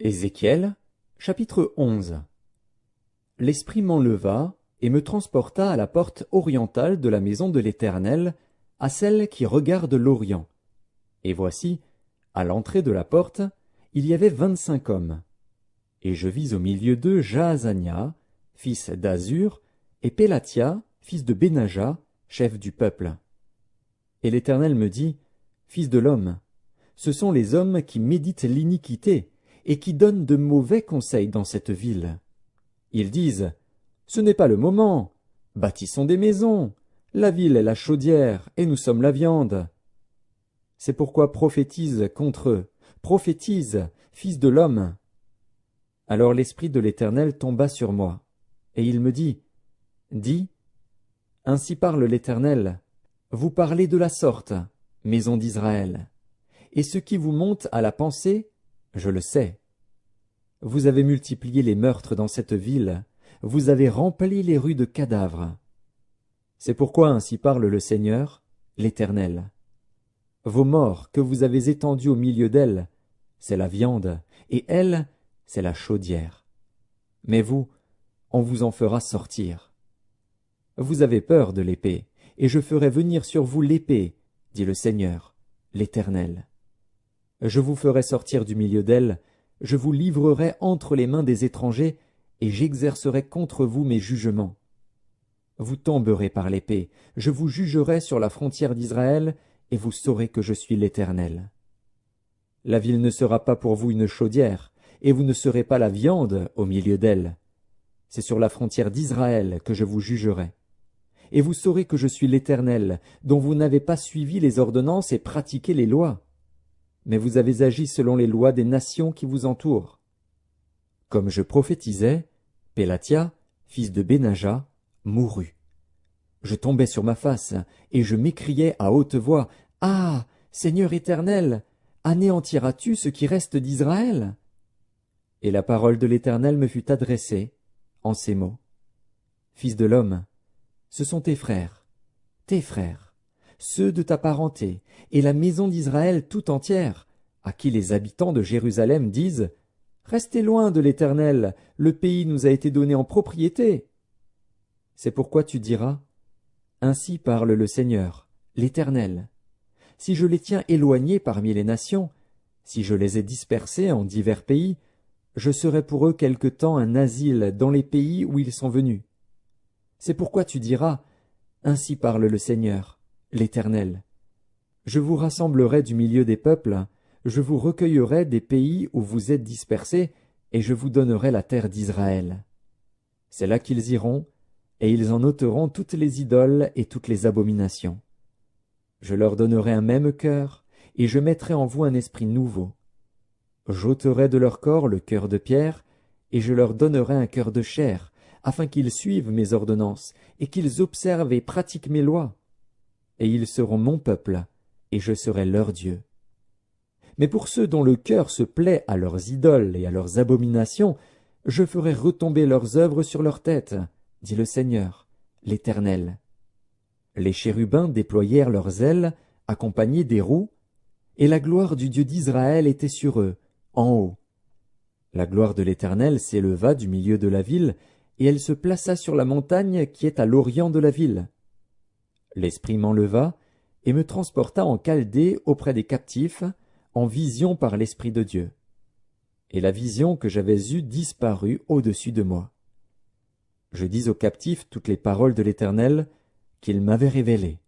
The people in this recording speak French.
Ézéchiel, chapitre 11. L'Esprit m'enleva et me transporta à la porte orientale de la maison de l'Éternel, à celle qui regarde l'Orient. Et voici, à l'entrée de la porte, il y avait 25 hommes. Et je vis au milieu d'eux Jaazania, fils d'Azur, et Pélatia, fils de Benaja, chef du peuple. Et l'Éternel me dit, Fils de l'homme, ce sont les hommes qui méditent l'iniquité et qui donnent de mauvais conseils dans cette ville. Ils disent, ce n'est pas le moment, bâtissons des maisons, la ville est la chaudière et nous sommes la viande. C'est pourquoi prophétise contre eux, prophétise, fils de l'homme. Alors l'Esprit de l'Éternel tomba sur moi, et il me dit, dis, ainsi parle l'Éternel, vous parlez de la sorte, maison d'Israël, et ce qui vous monte à la pensée, je le sais. Vous avez multiplié les meurtres dans cette ville, vous avez rempli les rues de cadavres. C'est pourquoi ainsi parle le Seigneur, l'Éternel. Vos morts que vous avez étendus au milieu d'elles, c'est la viande, et elle, c'est la chaudière. Mais vous, on vous en fera sortir. Vous avez peur de l'épée, et je ferai venir sur vous l'épée, dit le Seigneur, l'Éternel. Je vous ferai sortir du milieu d'elle, je vous livrerai entre les mains des étrangers, et j'exercerai contre vous mes jugements. Vous tomberez par l'épée, je vous jugerai sur la frontière d'Israël, et vous saurez que je suis l'Éternel. La ville ne sera pas pour vous une chaudière, et vous ne serez pas la viande au milieu d'elle. C'est sur la frontière d'Israël que je vous jugerai. Et vous saurez que je suis l'Éternel, dont vous n'avez pas suivi les ordonnances et pratiqué les lois. Mais vous avez agi selon les lois des nations qui vous entourent. Comme je prophétisais, Pélatia, fils de Benaja, mourut. Je tombai sur ma face, et je m'écriai à haute voix, « Ah, Seigneur Éternel, anéantiras-tu ce qui reste d'Israël ?» Et la parole de l'Éternel me fut adressée en ces mots. « Fils de l'homme, ce sont tes frères, ceux de ta parenté, et la maison d'Israël tout entière, à qui les habitants de Jérusalem disent, « Restez loin de l'Éternel, le pays nous a été donné en propriété. » C'est pourquoi tu diras, « Ainsi parle le Seigneur, l'Éternel. Si je les tiens éloignés parmi les nations, si je les ai dispersés en divers pays, je serai pour eux quelque temps un asile dans les pays où ils sont venus. C'est pourquoi tu diras, « Ainsi parle le Seigneur, l'Éternel. Je vous rassemblerai du milieu des peuples, je vous recueillerai des pays où vous êtes dispersés, et je vous donnerai la terre d'Israël. C'est là qu'ils iront, et ils en ôteront toutes les idoles et toutes les abominations. Je leur donnerai un même cœur, et je mettrai en vous un esprit nouveau. J'ôterai de leur corps le cœur de pierre, et je leur donnerai un cœur de chair, afin qu'ils suivent mes ordonnances, et qu'ils observent et pratiquent mes lois. Et ils seront mon peuple, et je serai leur Dieu. Mais pour ceux dont le cœur se plaît à leurs idoles et à leurs abominations, je ferai retomber leurs œuvres sur leur tête, dit le Seigneur, l'Éternel. Les chérubins déployèrent leurs ailes, accompagnés des roues, et la gloire du Dieu d'Israël était sur eux, en haut. La gloire de l'Éternel s'éleva du milieu de la ville, et elle se plaça sur la montagne qui est à l'orient de la ville. L'Esprit m'enleva et me transporta en Chaldée auprès des captifs, en vision par l'Esprit de Dieu. Et la vision que j'avais eue disparut au-dessus de moi. Je dis aux captifs toutes les paroles de l'Éternel qu'il m'avait révélées.